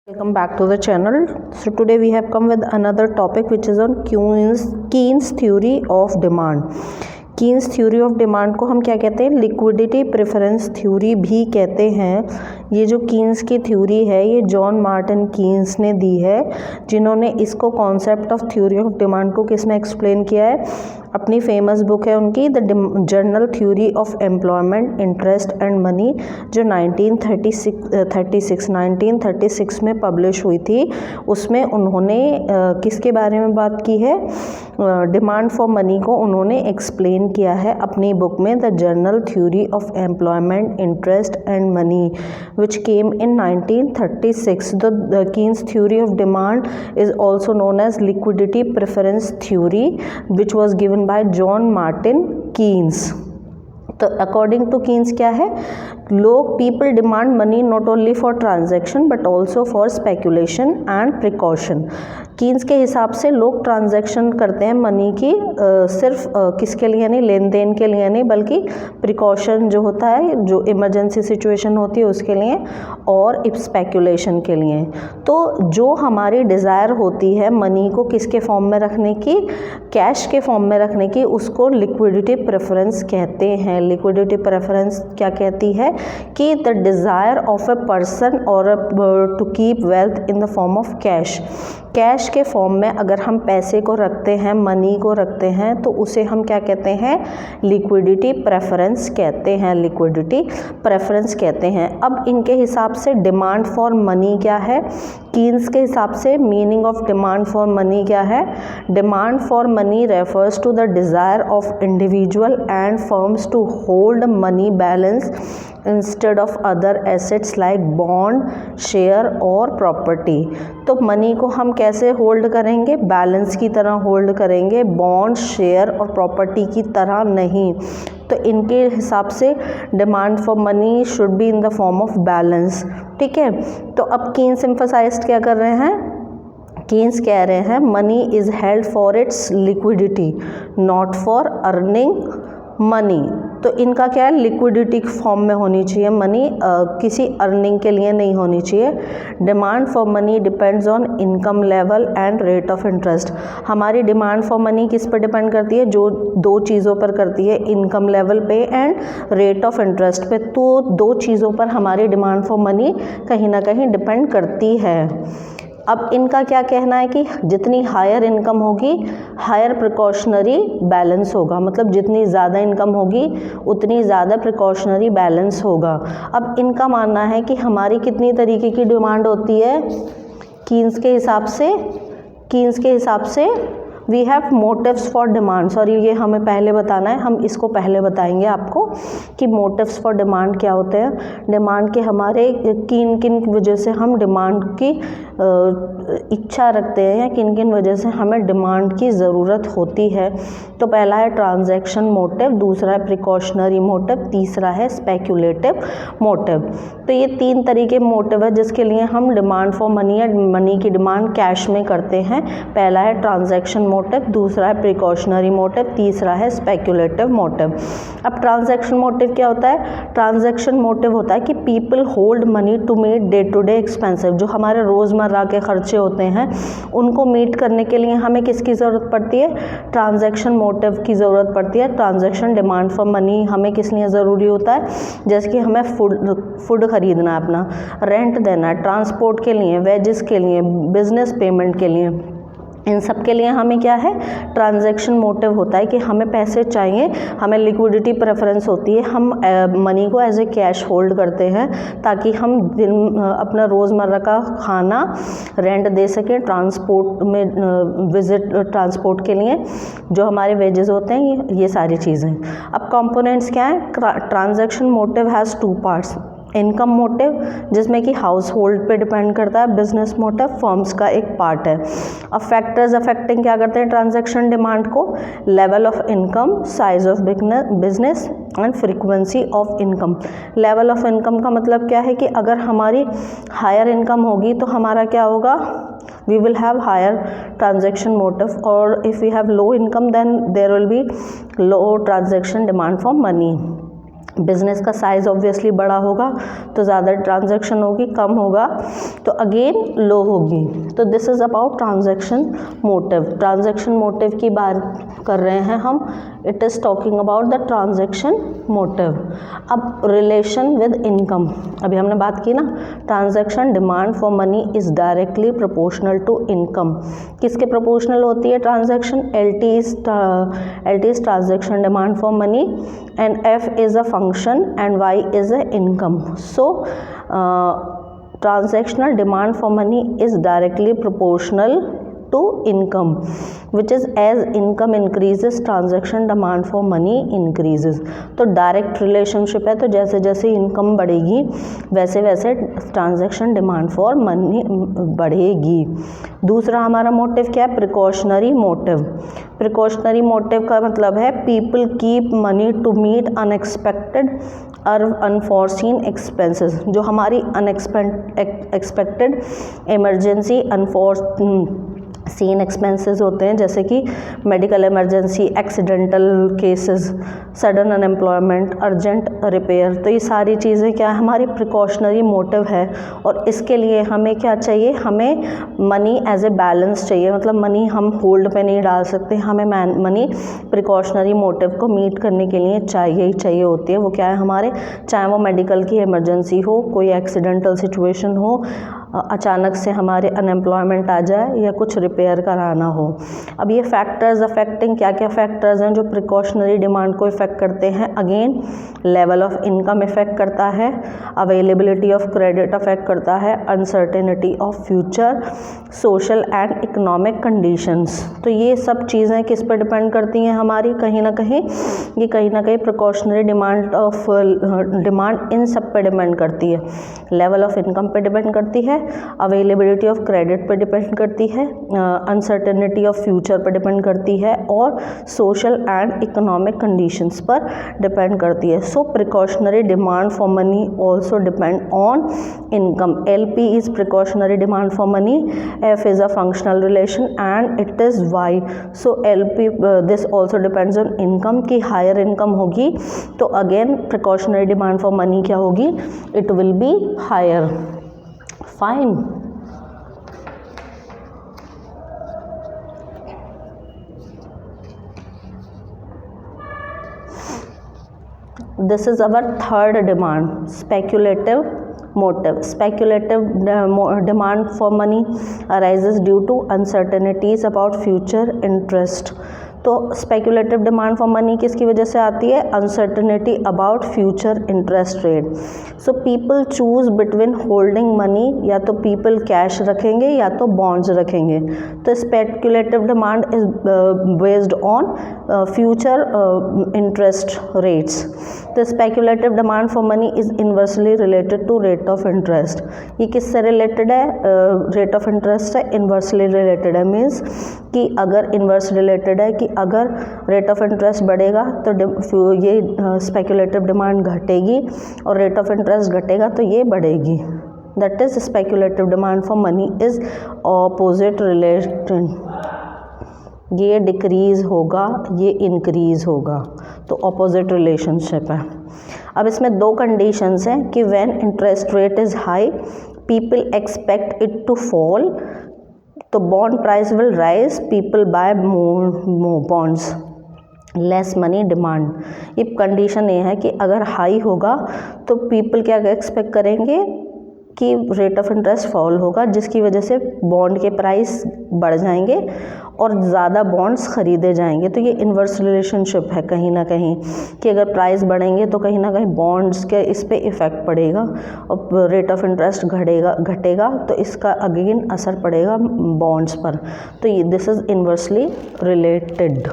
Welcome back to the channel. So today we have come with another topic which is on Keynes theory of demand. Keynes theory of demand को हम क्या कहते हैं? Liquidity preference theory भी कहते हैं। ये जो कीन्स की थ्योरी है ये जॉन मार्टिन कीन्स ने दी है, जिन्होंने इसको concept of theory of demand को किस में एक्सप्लेन किया है? अपनी फेमस बुक है उनकी the general theory of employment interest and money, जो 1936 में पब्लिश हुई थी। उसमें उन्होंने किसके बारे में बात की है? डिमांड फॉर मनी को उन्होंने एक्सप्लेन किया है अपनी बुक में the general theory of employment interest and money which came in 1936। The Keynes theory of demand is also known as liquidity preference theory which was given by John Martin Keynes. तो according to Keynes क्या है? लोग people demand money not only for transaction but also for speculation and precaution. Keynes के हिसाब से लोग transaction करते हैं मनी की सिर्फ किसके लिए नहीं, लेन देन के लिए नहीं, बल्कि प्रिकॉशन जो होता है, जो इमरजेंसी सिचुएशन होती है उसके लिए, और स्पेकुलेशन के लिए। तो जो हमारी डिज़ायर होती है मनी को किसके फॉर्म में रखने की, कैश के फॉर्म में रखने की, उसको लिक्विडिटी प्रेफरेंस कहते हैं। लिक्विडिटी प्रेफरेंस क्या कहती है कि the desire of a person और to keep wealth in the form of cash. Cash के फॉर्म में अगर हम पैसे को रखते हैं, मनी को रखते हैं, तो उसे हम क्या कहते हैं? लिक्विडिटी प्रेफरेंस कहते हैं। लिक्विडिटी प्रेफरेंस कहते हैं। अब इनके हिसाब से डिमांड फॉर मनी क्या है? कीन्स के हिसाब से meaning of demand for money क्या है? Demand for money refers to the desire of individual and firms to hold money balance instead of other assets like bond, share और property. तो money को हम कैसे होल्ड करेंगे? बैलेंस की तरह होल्ड करेंगे, बॉन्ड, शेयर और प्रॉपर्टी की तरह नहीं। तो इनके हिसाब से demand for money should be in the form of balance. ठीक है। तो अब कीन्स एम्फसाइज्ड क्या कर रहे हैं? कीन्स कह रहे हैं money is held for its liquidity not for earning money. तो इनका क्या है? लिक्विडिटी फॉर्म में होनी चाहिए मनी, किसी अर्निंग के लिए नहीं होनी चाहिए। Demand for money depends on income level and rate of interest. हमारी डिमांड फॉर मनी किस पर डिपेंड करती है? जो दो चीज़ों पर करती है, इनकम लेवल पे एंड रेट ऑफ इंटरेस्ट पे। तो दो चीज़ों पर हमारी डिमांड फॉर मनी कहीं ना कहीं डिपेंड करती है। अब इनका क्या कहना है कि जितनी हायर इनकम होगी हायर प्रिकॉशनरी बैलेंस होगा, मतलब जितनी ज़्यादा इनकम होगी उतनी ज़्यादा प्रिकॉशनरी बैलेंस होगा। अब इनका मानना है कि हमारी कितनी तरीके की डिमांड होती है कीन्स के हिसाब से? कीन्स के हिसाब से we have motives for demand. Sorry, ये हमें पहले बताना है, हम इसको पहले बताएंगे आपको कि मोटिव्स फॉर डिमांड क्या होते हैं। डिमांड के हमारे किन किन वजह से हम डिमांड की इच्छा रखते हैं या किन किन वजह से हमें डिमांड की ज़रूरत होती है। तो पहला है ट्रांजैक्शन मोटिव, दूसरा है प्रिकॉशनरी मोटिव, तीसरा है स्पेक्यूलेटिव मोटिव। तो ये तीन तरीके मोटिव है जिसके लिए हम डिमांड फॉर मनी या मनी की डिमांड कैश में करते हैं। पहला है ट्रांजैक्शन मोटिव, दूसरा है प्रिकॉशनरी मोटिव, तीसरा है स्पेक्यूलेटिव मोटिव। अब ट्रांजैक्शन मोटिव क्या होता है? ट्रांजैक्शन मोटिव होता है कि people hold money to meet day to day expensive. जो हमारे रोज़मर्रा के खर्चे होते हैं उनको मीट करने के लिए हमें किसकी ज़रूरत पड़ती है? ट्रांजैक्शन मोटिव की ज़रूरत पड़ती है। ट्रांजैक्शन डिमांड फॉर मनी हमें किस लिए ज़रूरी होता है? जैसे कि हमें फूड खरीदना है, अपना रेंट देना है, ट्रांसपोर्ट के लिए, वेजेस के लिए, बिजनेस पेमेंट के लिए, इन सब के लिए हमें क्या है? ट्रांजैक्शन मोटिव होता है कि हमें पैसे चाहिए, हमें लिक्विडिटी प्रेफरेंस होती है, हम मनी को एज ए कैश होल्ड करते हैं ताकि हम अपना रोज़मर्रा का खाना, रेंट दे सकें, ट्रांसपोर्ट में विजिट ट्रांसपोर्ट के लिए जो हमारे वेजेस होते हैं, ये सारी चीज़ें। अब कंपोनेंट्स क्या हैं? Transaction motive has two parts. Income motive जिसमें कि हाउस होल्ड पे डिपेंड करता है, बिजनेस मोटिव फर्म्स का एक पार्ट है। अब फैक्टर्स अफेक्टिंग क्या करते हैं ट्रांजैक्शन डिमांड को? Level of income, size of business and frequency of income. Level of income का मतलब क्या है कि अगर हमारी हायर इनकम होगी तो हमारा क्या होगा? we will have higher transaction motive, or if we have low income then there will be low transaction demand for money. Business का साइज़ ऑब्वियसली बड़ा होगा तो ज़्यादा ट्रांजैक्शन होगी, कम होगा तो अगेन लो होगी। तो this is about transaction motive. Transaction motive की बात कर रहे हैं हम, it is talking about the transaction motive. अब रिलेशन विद इनकम, अभी हमने बात की ना, transaction demand for money is directly proportional to income. किसके प्रोपोर्शनल होती है transaction? LT is transaction demand for money and F is a function and Y is a income. So transactional demand for money is directly proportional to income, which is as income increases transaction demand for money increases. तो direct relationship है, तो जैसे जैसे income बढ़ेगी वैसे वैसे transaction demand for money बढ़ेगी। दूसरा हमारा मोटिव क्या है? Precautionary motive. प्रिकॉशनरी मोटिव का मतलब है people keep money to meet unexpected और अनफॉर्सीन एक्सपेंसेस। जो हमारी अनएक्सपेक्टेड इमरजेंसी सीन एक्सपेंसेस होते हैं, जैसे कि medical emergency, accidental cases, sudden unemployment, urgent repair, तो ये सारी चीज़ें क्या है? हमारी प्रिकॉशनरी मोटिव है। और इसके लिए हमें क्या चाहिए? हमें मनी एज ए बैलेंस चाहिए, मतलब मनी हम होल्ड पे नहीं डाल सकते, हमें मनी प्रिकॉशनरी मोटिव को मीट करने के लिए चाहिए ही चाहिए होती है। वो क्या है हमारे? चाहे वो मेडिकल की इमरजेंसी हो, कोई एक्सीडेंटल सिचुएशन हो, अचानक से हमारे अनएम्प्लॉयमेंट आ जाए या कुछ रिपेयर कराना हो। अब ये फैक्टर्स अफेक्टिंग, क्या क्या फैक्टर्स हैं जो प्रिकॉशनरी डिमांड को इफ़ेक्ट करते हैं? Again level of income effect करता है, अवेलेबिलिटी ऑफ क्रेडिट अफेक्ट करता है, uncertainty of future, social and economic conditions. तो ये सब चीज़ें किस पर डिपेंड करती हैं हमारी? कहीं ना कहीं प्रिकॉशनरी डिमांड इन सब पे डिपेंड करती है। लेवल ऑफ इनकम पे डिपेंड करती है, अवेलेबिलिटी ऑफ क्रेडिट पे डिपेंड करती है, अनसर्टेनिटी ऑफ फ्यूचर पर डिपेंड करती है और सोशल एंड इकोनॉमिक कंडीशंस पर डिपेंड करती है। So precautionary demand for money also depend on income. LP is precautionary demand for money, F is a functional relation and it is Y. So LP this also depends on income, की higher income होगी तो again precautionary demand for money क्या होगी? It will be higher. Fine. This is our third demand, speculative motive. Speculative demand for money arises due to uncertainties about future interest. तो speculative demand for money किसकी वजह से आती है? Uncertainty about future interest rate. So people choose between holding money, या तो people cash रखेंगे या तो बॉन्ड्स रखेंगे. तो speculative demand is based on future interest rates. The speculative demand for money is inversely related to rate of interest. ये किससे related है? रेट ऑफ इंटरेस्ट है, इन्वर्सली रिलेटेड है. मीन्स कि अगर इन्वर्स रिलेटेड है कि अगर रेट ऑफ इंटरेस्ट बढ़ेगा तो ये स्पेकुलेटिव डिमांड घटेगी, और रेट ऑफ इंटरेस्ट घटेगा तो ये बढ़ेगी. That is speculative demand for money is opposite related. ये डिक्रीज होगा, ये इंक्रीज होगा, तो ऑपोजिट रिलेशनशिप है. अब इसमें दो कंडीशंस हैं कि when interest rate is high people expect it to fall, तो bond price will rise, people buy more bonds, less money demand. ये कंडीशन ये है कि अगर हाई होगा तो पीपल क्या एक्सपेक्ट करेंगे कि रेट ऑफ इंटरेस्ट फॉल होगा, जिसकी वजह से बॉन्ड के प्राइस बढ़ जाएंगे और ज़्यादा बॉन्ड्स खरीदे जाएंगे. तो ये इन्वर्स रिलेशनशिप है कहीं ना कहीं, कि अगर प्राइस बढ़ेंगे तो कहीं ना कहीं बॉन्ड्स के इस पे इफ़ेक्ट पड़ेगा, और रेट ऑफ इंटरेस्ट घटेगा तो इसका अगेन असर पड़ेगा बॉन्ड्स पर. तो ये दिस इज़ इन्वर्सली रिलेटेड.